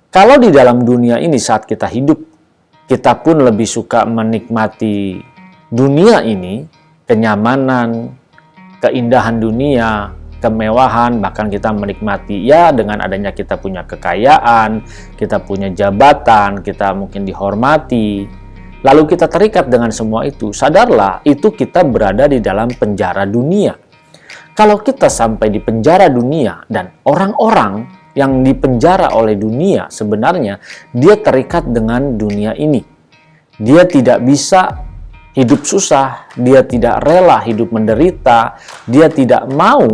Kalau di dalam dunia ini saat kita hidup, kita pun lebih suka menikmati dunia ini, kenyamanan, keindahan dunia, kemewahan, bahkan kita menikmati ya dengan adanya kita punya kekayaan, kita punya jabatan, kita mungkin dihormati. Lalu kita terikat dengan semua itu, sadarlah itu kita berada di dalam penjara dunia. Kalau kita sampai di penjara dunia dan orang-orang yang dipenjara oleh dunia sebenarnya dia terikat dengan dunia ini. Dia tidak bisa hidup susah, dia tidak rela hidup menderita, dia tidak mau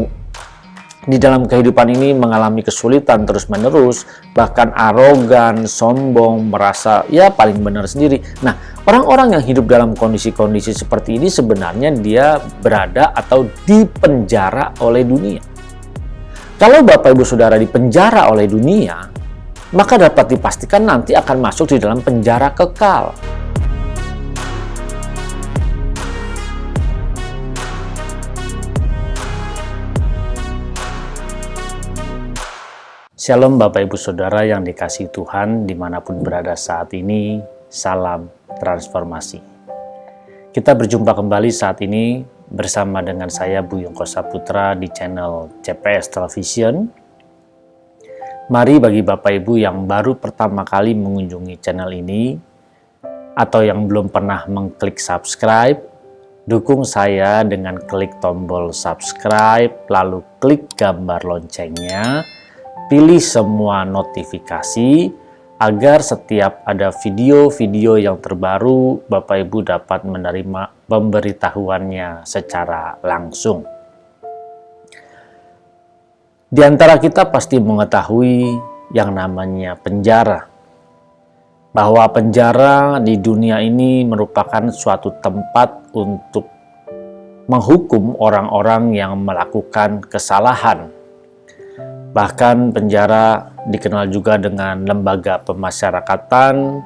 di dalam kehidupan ini mengalami kesulitan terus-menerus, bahkan arogan, sombong, merasa ya paling benar sendiri. Nah, orang-orang yang hidup dalam kondisi-kondisi seperti ini sebenarnya dia berada atau dipenjara oleh dunia. Kalau Bapak Ibu Saudara dipenjara oleh dunia, maka dapat dipastikan nanti akan masuk di dalam penjara kekal. Shalom Bapak Ibu Saudara yang dikasihi Tuhan dimanapun berada saat ini, salam transformasi. Kita berjumpa kembali saat ini bersama dengan saya Buyung Kosaputra di channel CPS Television. Mari bagi Bapak Ibu yang baru pertama kali mengunjungi channel ini atau yang belum pernah mengklik subscribe, dukung saya dengan klik tombol subscribe, lalu klik gambar loncengnya, pilih semua notifikasi agar setiap ada video-video yang terbaru Bapak Ibu dapat menerima pemberitahuannya secara langsung. Di antara kita pasti mengetahui yang namanya penjara. Bahwa penjara di dunia ini merupakan suatu tempat untuk menghukum orang-orang yang melakukan kesalahan. Bahkan penjara dikenal juga dengan lembaga pemasyarakatan,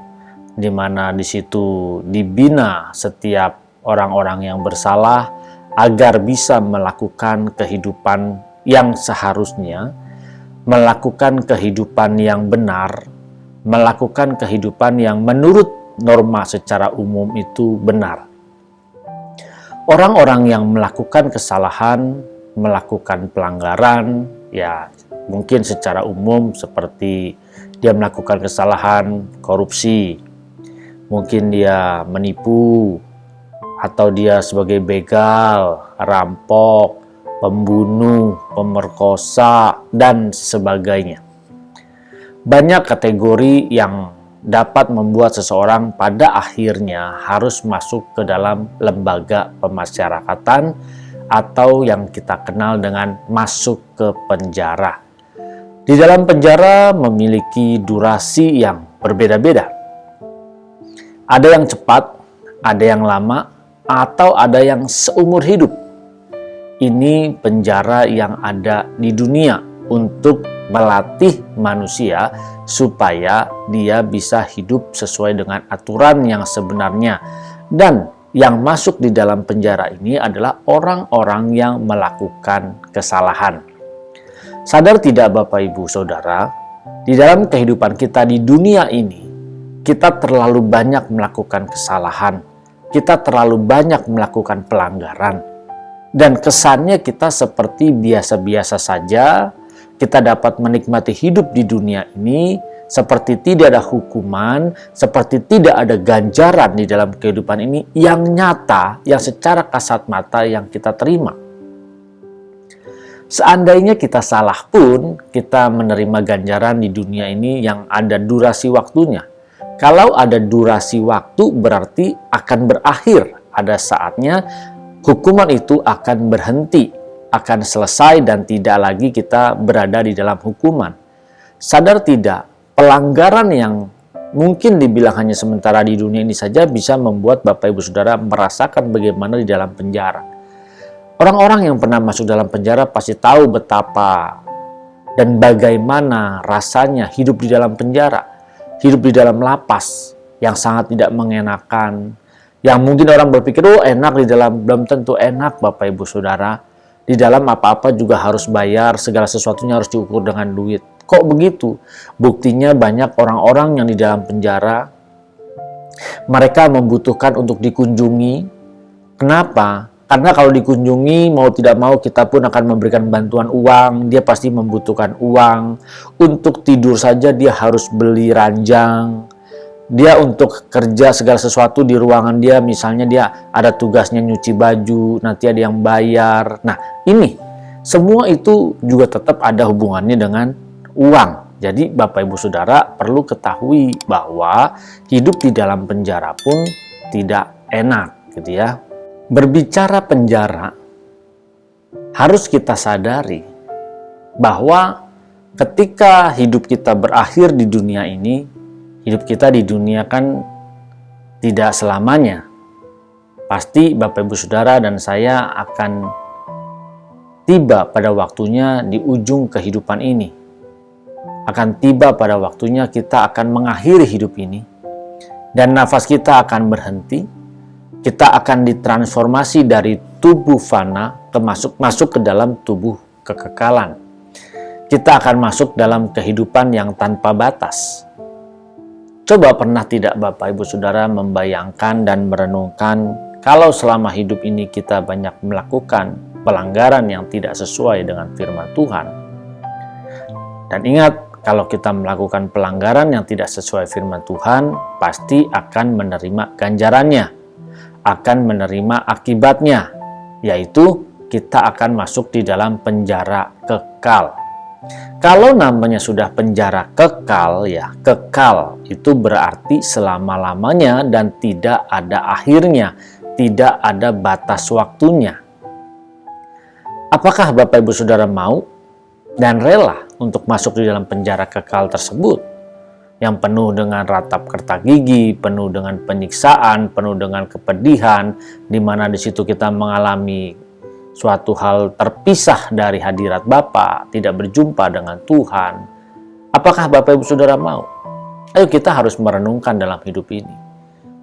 di mana di situ dibina setiap orang-orang yang bersalah agar bisa melakukan kehidupan yang seharusnya, melakukan kehidupan yang benar, melakukan kehidupan yang menurut norma secara umum itu benar. Orang-orang yang melakukan kesalahan, melakukan pelanggaran, ya mungkin secara umum seperti dia melakukan kesalahan korupsi, mungkin dia menipu, atau dia sebagai begal, rampok, pembunuh, pemerkosa, dan sebagainya. Banyak kategori yang dapat membuat seseorang pada akhirnya harus masuk ke dalam lembaga pemasyarakatan atau yang kita kenal dengan masuk ke penjara. Di dalam penjara memiliki durasi yang berbeda-beda. Ada yang cepat, ada yang lama, atau ada yang seumur hidup. Ini penjara yang ada di dunia untuk melatih manusia supaya dia bisa hidup sesuai dengan aturan yang sebenarnya. Dan yang masuk di dalam penjara ini adalah orang-orang yang melakukan kesalahan. Sadar tidak Bapak Ibu Saudara, di dalam kehidupan kita di dunia ini, kita terlalu banyak melakukan kesalahan, kita terlalu banyak melakukan pelanggaran, dan kesannya kita seperti biasa-biasa saja, kita dapat menikmati hidup di dunia ini, seperti tidak ada hukuman, seperti tidak ada ganjaran di dalam kehidupan ini yang nyata, yang secara kasat mata yang kita terima. Seandainya kita salah pun, kita menerima ganjaran di dunia ini yang ada durasi waktunya. Kalau ada durasi waktu berarti akan berakhir. Ada saatnya hukuman itu akan berhenti, akan selesai dan tidak lagi kita berada di dalam hukuman. Sadar tidak, pelanggaran yang mungkin dibilang hanya sementara di dunia ini saja bisa membuat Bapak Ibu Saudara merasakan bagaimana di dalam penjara. Orang-orang yang pernah masuk dalam penjara pasti tahu betapa dan bagaimana rasanya hidup di dalam penjara, hidup di dalam lapas yang sangat tidak mengenakan, yang mungkin orang berpikir, oh enak di dalam, belum tentu enak Bapak Ibu Saudara. Di dalam apa-apa juga harus bayar, segala sesuatunya harus diukur dengan duit. Kok begitu? Buktinya banyak orang-orang yang di dalam penjara, mereka membutuhkan untuk dikunjungi. Kenapa? Karena kalau dikunjungi, mau tidak mau kita pun akan memberikan bantuan uang. Dia pasti membutuhkan uang. Untuk tidur saja dia harus beli ranjang. Dia untuk kerja segala sesuatu di ruangan dia, misalnya dia ada tugasnya nyuci baju, nanti ada yang bayar. Nah, ini semua itu juga tetap ada hubungannya dengan uang. Jadi Bapak Ibu Saudara perlu ketahui bahwa hidup di dalam penjara pun tidak enak, gitu ya. Berbicara penjara, harus kita sadari bahwa ketika hidup kita berakhir di dunia ini, hidup kita di dunia kan tidak selamanya. Pasti Bapak Ibu Saudara dan saya akan tiba pada waktunya di ujung kehidupan ini. Akan tiba pada waktunya kita akan mengakhiri hidup ini. Dan nafas kita akan berhenti. Kita akan ditransformasi dari tubuh fana masuk ke dalam tubuh kekekalan. Kita akan masuk dalam kehidupan yang tanpa batas. Coba pernah tidak Bapak Ibu Saudara membayangkan dan merenungkan kalau selama hidup ini kita banyak melakukan pelanggaran yang tidak sesuai dengan firman Tuhan. Dan ingat, kalau kita melakukan pelanggaran yang tidak sesuai firman Tuhan, pasti akan menerima ganjarannya, akan menerima akibatnya, yaitu kita akan masuk di dalam penjara kekal. Kalau namanya sudah penjara kekal, ya kekal itu berarti selama-lamanya dan tidak ada akhirnya, tidak ada batas waktunya. Apakah Bapak Ibu Saudara mau dan rela untuk masuk di dalam penjara kekal tersebut? Yang penuh dengan ratap kerta gigi, penuh dengan penyiksaan, penuh dengan kepedihan, di mana di situ kita mengalami suatu hal terpisah dari hadirat Bapa, tidak berjumpa dengan Tuhan. Apakah Bapak Ibu Saudara mau? Ayo kita harus merenungkan dalam hidup ini.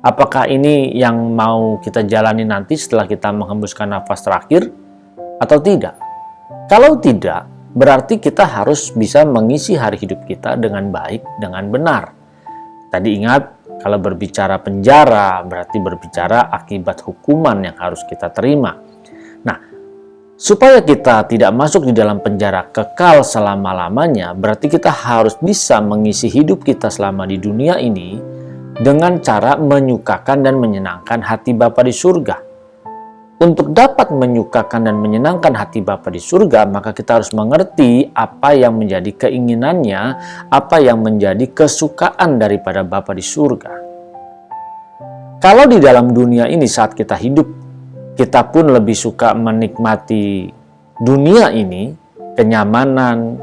Apakah ini yang mau kita jalani nanti setelah kita menghembuskan nafas terakhir atau tidak? Kalau tidak, berarti kita harus bisa mengisi hari hidup kita dengan baik, dengan benar. Tadi ingat, kalau berbicara penjara, berarti berbicara akibat hukuman yang harus kita terima. Nah, supaya kita tidak masuk di dalam penjara kekal selama-lamanya, berarti kita harus bisa mengisi hidup kita selama di dunia ini dengan cara menyukakan dan menyenangkan hati Bapa di surga. Untuk dapat menyukakan dan menyenangkan hati Bapa di surga, maka kita harus mengerti apa yang menjadi keinginannya, apa yang menjadi kesukaan daripada Bapa di surga. Kalau di dalam dunia ini saat kita hidup, kita pun lebih suka menikmati dunia ini, kenyamanan,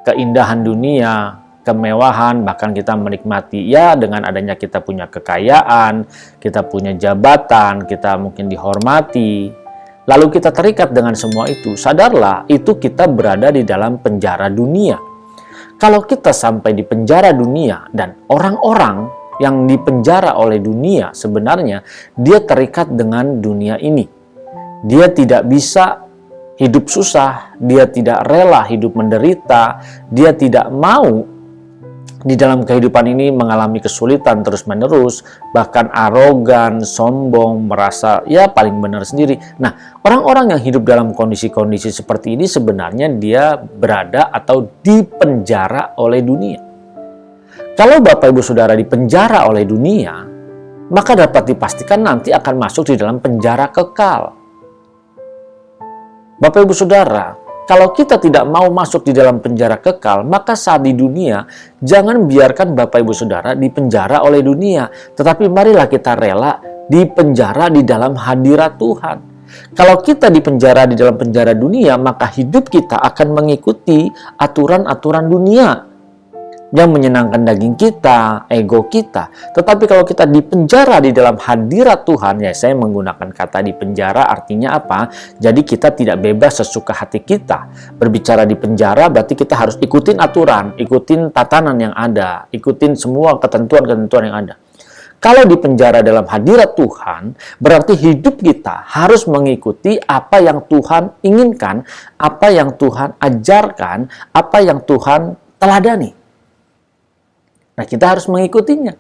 keindahan dunia, kemewahan, bahkan kita menikmati ya dengan adanya kita punya kekayaan, kita punya jabatan, kita mungkin dihormati. Lalu kita terikat dengan semua itu, sadarlah itu kita berada di dalam penjara dunia. Kalau kita sampai di penjara dunia dan orang-orang yang dipenjara oleh dunia sebenarnya dia terikat dengan dunia ini. Dia tidak bisa hidup susah, dia tidak rela hidup menderita, dia tidak mau di dalam kehidupan ini mengalami kesulitan terus-menerus, bahkan arogan, sombong, merasa ya paling benar sendiri. Nah, orang-orang yang hidup dalam kondisi-kondisi seperti ini sebenarnya dia berada atau dipenjara oleh dunia. Kalau Bapak Ibu Saudara dipenjara oleh dunia, maka dapat dipastikan nanti akan masuk di dalam penjara kekal. Bapak Ibu Saudara, kalau kita tidak mau masuk di dalam penjara kekal, maka saat di dunia, jangan biarkan Bapak Ibu Saudara dipenjara oleh dunia. Tetapi marilah kita rela dipenjara di dalam hadirat Tuhan. Kalau kita dipenjara di dalam penjara dunia, maka hidup kita akan mengikuti aturan-aturan dunia yang menyenangkan daging kita, ego kita. Tetapi kalau kita dipenjara di dalam hadirat Tuhan, ya saya menggunakan kata dipenjara artinya apa? Jadi kita tidak bebas sesuka hati kita. Berbicara di penjara berarti kita harus ikutin aturan, ikutin tatanan yang ada, ikutin semua ketentuan-ketentuan yang ada. Kalau dipenjara dalam hadirat Tuhan, berarti hidup kita harus mengikuti apa yang Tuhan inginkan, apa yang Tuhan ajarkan, apa yang Tuhan teladani. Nah, kita harus mengikutinya.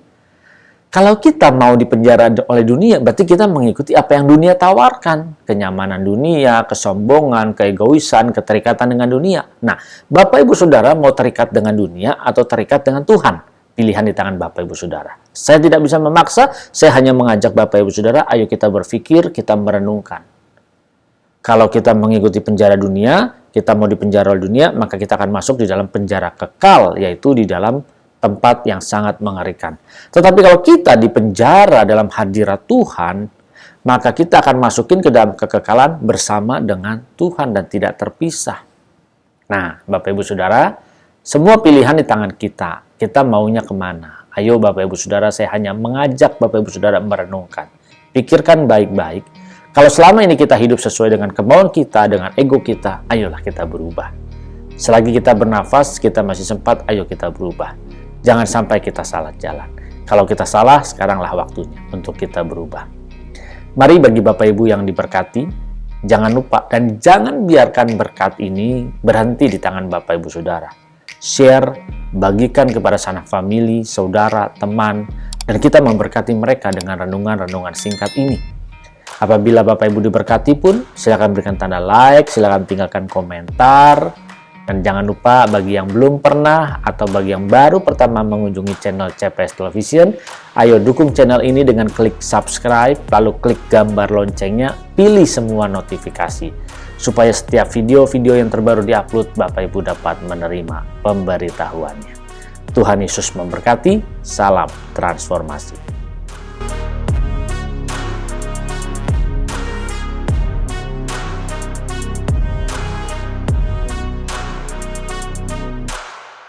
Kalau kita mau dipenjara oleh dunia, berarti kita mengikuti apa yang dunia tawarkan. Kenyamanan dunia, kesombongan, keegoisan, keterikatan dengan dunia. Nah, Bapak Ibu Saudara mau terikat dengan dunia atau terikat dengan Tuhan? Pilihan di tangan Bapak Ibu Saudara. Saya tidak bisa memaksa, saya hanya mengajak Bapak Ibu Saudara, ayo kita berpikir, kita merenungkan. Kalau kita mengikuti penjara dunia, kita mau dipenjara oleh dunia, maka kita akan masuk di dalam penjara kekal, yaitu di dalam tempat yang sangat mengerikan. Tetapi kalau kita dipenjara dalam hadirat Tuhan, maka kita akan masukin ke dalam kekekalan bersama dengan Tuhan dan tidak terpisah. Nah, Bapak Ibu Saudara, semua pilihan di tangan kita. Kita maunya kemana? Ayo Bapak Ibu Saudara, saya hanya mengajak Bapak Ibu Saudara merenungkan. Pikirkan baik-baik. Kalau selama ini kita hidup sesuai dengan kemauan kita, dengan ego kita, ayolah kita berubah. Selagi kita bernafas, kita masih sempat, ayo kita berubah. Jangan sampai kita salah jalan. Kalau kita salah, sekaranglah waktunya untuk kita berubah. Mari bagi Bapak Ibu yang diberkati, jangan lupa dan jangan biarkan berkat ini berhenti di tangan Bapak Ibu Saudara. Share, bagikan kepada sanak famili, saudara, teman, dan kita memberkati mereka dengan renungan-renungan singkat ini. Apabila Bapak Ibu diberkati pun, silakan berikan tanda like, silakan tinggalkan komentar. Dan jangan lupa bagi yang belum pernah atau bagi yang baru pertama mengunjungi channel CPS Television, ayo dukung channel ini dengan klik subscribe, lalu klik gambar loncengnya, pilih semua notifikasi. Supaya setiap video-video yang terbaru diupload, Bapak Ibu dapat menerima pemberitahuannya. Tuhan Yesus memberkati, salam transformasi.